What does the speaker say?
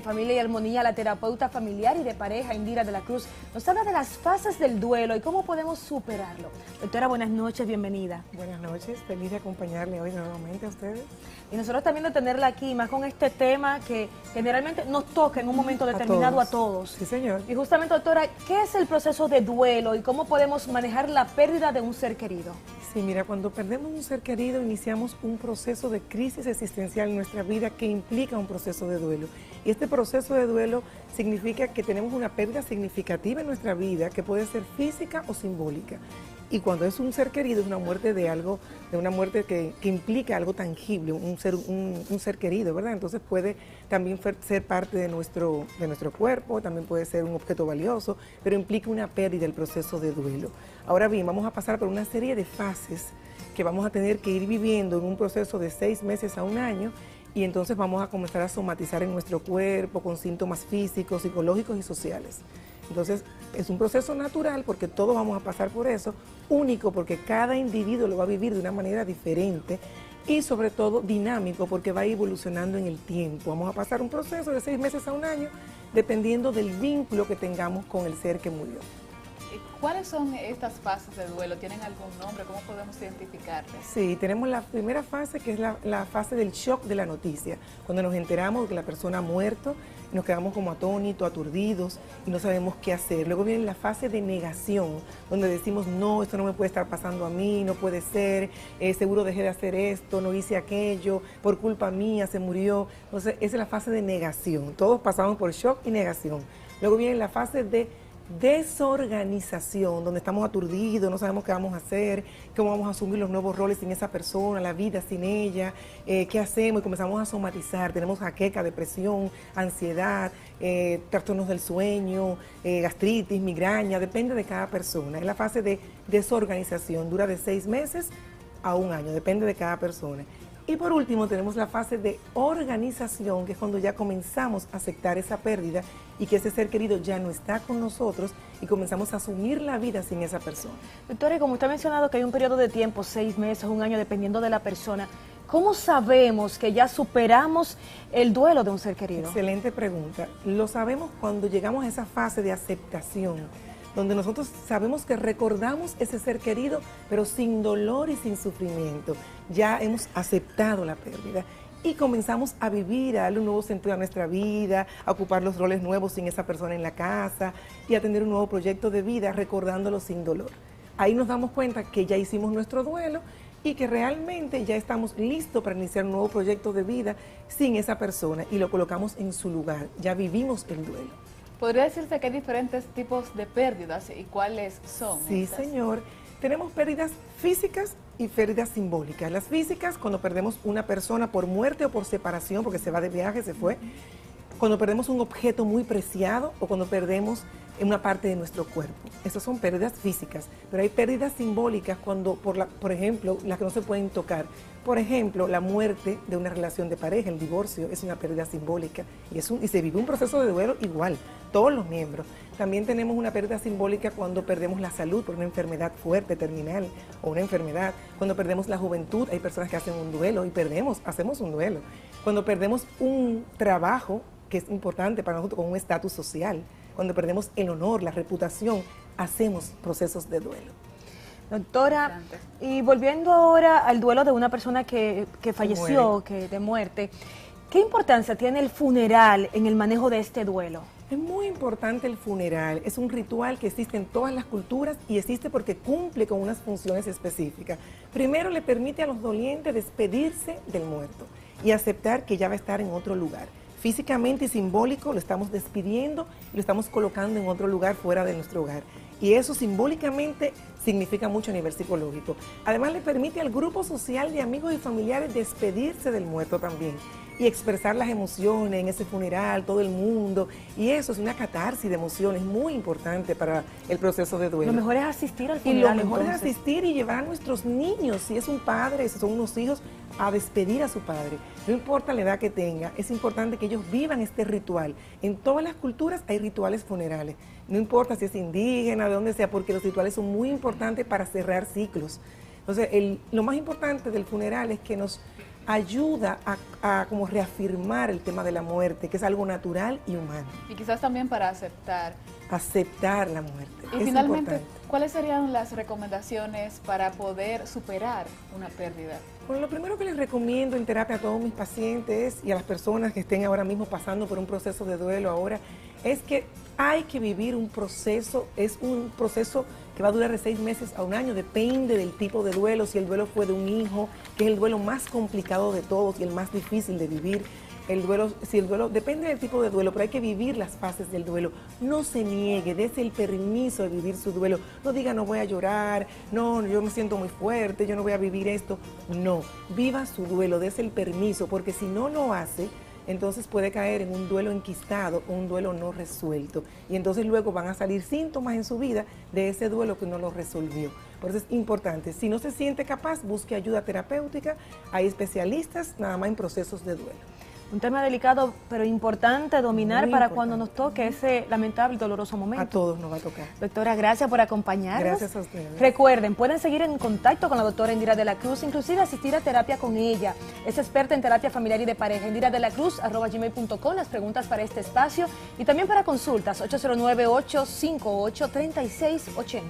Familia y Armonía, la terapeuta familiar y de pareja Indira de la Cruz, nos habla de las fases del duelo y cómo podemos superarlo. Doctora, buenas noches, bienvenida. Buenas noches, feliz de acompañarle hoy nuevamente a ustedes. Y nosotros también de tenerla aquí, más con este tema que generalmente nos toca en un momento determinado a todos. Sí, señor. Y justamente, doctora, ¿qué es el proceso de duelo y cómo podemos manejar la pérdida de un ser querido? Sí, mira, cuando perdemos un ser querido iniciamos un proceso de crisis existencial en nuestra vida que implica un proceso de duelo. Y este proceso de duelo significa que tenemos una pérdida significativa en nuestra vida que puede ser física o simbólica. Y cuando es un ser querido, es una muerte de algo, de una muerte que implica algo tangible, un ser querido, ¿verdad? Entonces puede también ser parte de nuestro cuerpo, también puede ser un objeto valioso, pero implica una pérdida el proceso de duelo. Ahora bien, vamos a pasar por una serie de fases que vamos a tener que ir viviendo en un proceso de 6 meses a un año, y entonces vamos a comenzar a somatizar en nuestro cuerpo con síntomas físicos, psicológicos y sociales. Entonces, es un proceso natural porque todos vamos a pasar por eso, único porque cada individuo lo va a vivir de una manera diferente y sobre todo dinámico porque va evolucionando en el tiempo. Vamos a pasar un proceso de 6 meses a un año dependiendo del vínculo que tengamos con el ser que murió. ¿Cuáles son estas fases de duelo? ¿Tienen algún nombre? ¿Cómo podemos identificarlas? Sí, tenemos la primera fase que es la fase del shock de la noticia. Cuando nos enteramos de que la persona ha muerto, nos quedamos como atónitos, aturdidos y no sabemos qué hacer. Luego viene la fase de negación, donde decimos, no, esto no me puede estar pasando a mí, no puede ser, seguro dejé de hacer esto, no hice aquello, por culpa mía se murió. Entonces, esa es la fase de negación. Todos pasamos por shock y negación. Luego viene la fase de desorganización, donde estamos aturdidos, no sabemos qué vamos a hacer, cómo vamos a asumir los nuevos roles sin esa persona, la vida sin ella, qué hacemos, y comenzamos a somatizar. Tenemos jaqueca, depresión, ansiedad, trastornos del sueño, gastritis, migraña, depende de cada persona. Es la fase de desorganización, dura de 6 meses a un año, depende de cada persona. Y por último tenemos la fase de organización, que es cuando ya comenzamos a aceptar esa pérdida y que ese ser querido ya no está con nosotros y comenzamos a asumir la vida sin esa persona. Doctora, y como usted ha mencionado que hay un periodo de tiempo, 6 meses, un año, dependiendo de la persona, ¿cómo sabemos que ya superamos el duelo de un ser querido? Excelente pregunta. Lo sabemos cuando llegamos a esa fase de aceptación, donde nosotros sabemos que recordamos ese ser querido, pero sin dolor y sin sufrimiento. Ya hemos aceptado la pérdida y comenzamos a vivir, a darle un nuevo sentido a nuestra vida, a ocupar los roles nuevos sin esa persona en la casa y a tener un nuevo proyecto de vida recordándolo sin dolor. Ahí nos damos cuenta que ya hicimos nuestro duelo y que realmente ya estamos listos para iniciar un nuevo proyecto de vida sin esa persona y lo colocamos en su lugar. Ya vivimos el duelo. ¿Podría decirse que hay diferentes tipos de pérdidas y cuáles son? Sí, estas? señor. Tenemos pérdidas físicas y pérdidas simbólicas. Las físicas, cuando perdemos una persona por muerte o por separación, porque se va de viaje, se fue. Cuando perdemos un objeto muy preciado o cuando perdemos una parte de nuestro cuerpo. Esas son pérdidas físicas. Pero hay pérdidas simbólicas cuando, por ejemplo, las que no se pueden tocar. Por ejemplo, la muerte de una relación de pareja, el divorcio, es una pérdida simbólica. Y se vive un proceso de duelo igual, todos los miembros. También tenemos una pérdida simbólica cuando perdemos la salud por una enfermedad fuerte, terminal, o una enfermedad. Cuando perdemos la juventud, hay personas que hacen un duelo y hacemos un duelo. Cuando perdemos un trabajo, que es importante para nosotros, con un estatus social. Cuando perdemos el honor, la reputación, hacemos procesos de duelo. Doctora, y volviendo ahora al duelo de una persona que falleció, de muerte, ¿qué importancia tiene el funeral en el manejo de este duelo? Es muy importante el funeral, es un ritual que existe en todas las culturas y existe porque cumple con unas funciones específicas. Primero, le permite a los dolientes despedirse del muerto y aceptar que ya va a estar en otro lugar. Físicamente y simbólico lo estamos despidiendo y lo estamos colocando en otro lugar fuera de nuestro hogar. Y eso simbólicamente significa mucho a nivel psicológico. Además, le permite al grupo social de amigos y familiares despedirse del muerto también y expresar las emociones en ese funeral, todo el mundo. Y eso es una catarsis de emociones muy importante para el proceso de duelo. Lo mejor es asistir al Y funeral. lo mejor entonces es asistir y llevar a nuestros niños, si es un padre, si son unos hijos, a despedir a su padre. No importa la edad que tenga, es importante que ellos vivan este ritual. En todas las culturas hay rituales funerales. No importa si es indígena, de donde sea, porque los rituales son muy importantes para cerrar ciclos. Entonces, lo más importante del funeral es que nos ayuda a como reafirmar el tema de la muerte, que es algo natural y humano. Y quizás también para aceptar La muerte. Y finalmente, importante. ¿Cuáles serían las recomendaciones para poder superar una pérdida? Bueno, lo primero que les recomiendo en terapia a todos mis pacientes y a las personas que estén ahora mismo pasando por un proceso de duelo ahora, es que hay que vivir un proceso, es un proceso que va a durar de 6 meses a 1 año, depende del tipo de duelo, si el duelo fue de un hijo, que es el duelo más complicado de todos y el más difícil de vivir. Si el duelo, depende del tipo de duelo, pero hay que vivir las fases del duelo. No se niegue, dése el permiso de vivir su duelo. No diga, no voy a llorar, no, yo me siento muy fuerte, yo no voy a vivir esto. No, viva su duelo, dése el permiso, porque si no lo hace, entonces puede caer en un duelo enquistado o un duelo no resuelto. Y entonces luego van a salir síntomas en su vida de ese duelo que no lo resolvió. Por eso es importante, si no se siente capaz, busque ayuda terapéutica. Hay especialistas nada más en procesos de duelo. Un tema delicado, pero importante dominar Muy para importante. cuando nos toque ese lamentable y doloroso momento. A todos nos va a tocar. Doctora, gracias por acompañarnos. Gracias a ustedes. Recuerden, pueden seguir en contacto con la doctora Indira de la Cruz, inclusive asistir a terapia con ella. Es experta en terapia familiar y de pareja. indiradelaCruz@gmail.com, las preguntas para este espacio y también para consultas, 809-858-3680.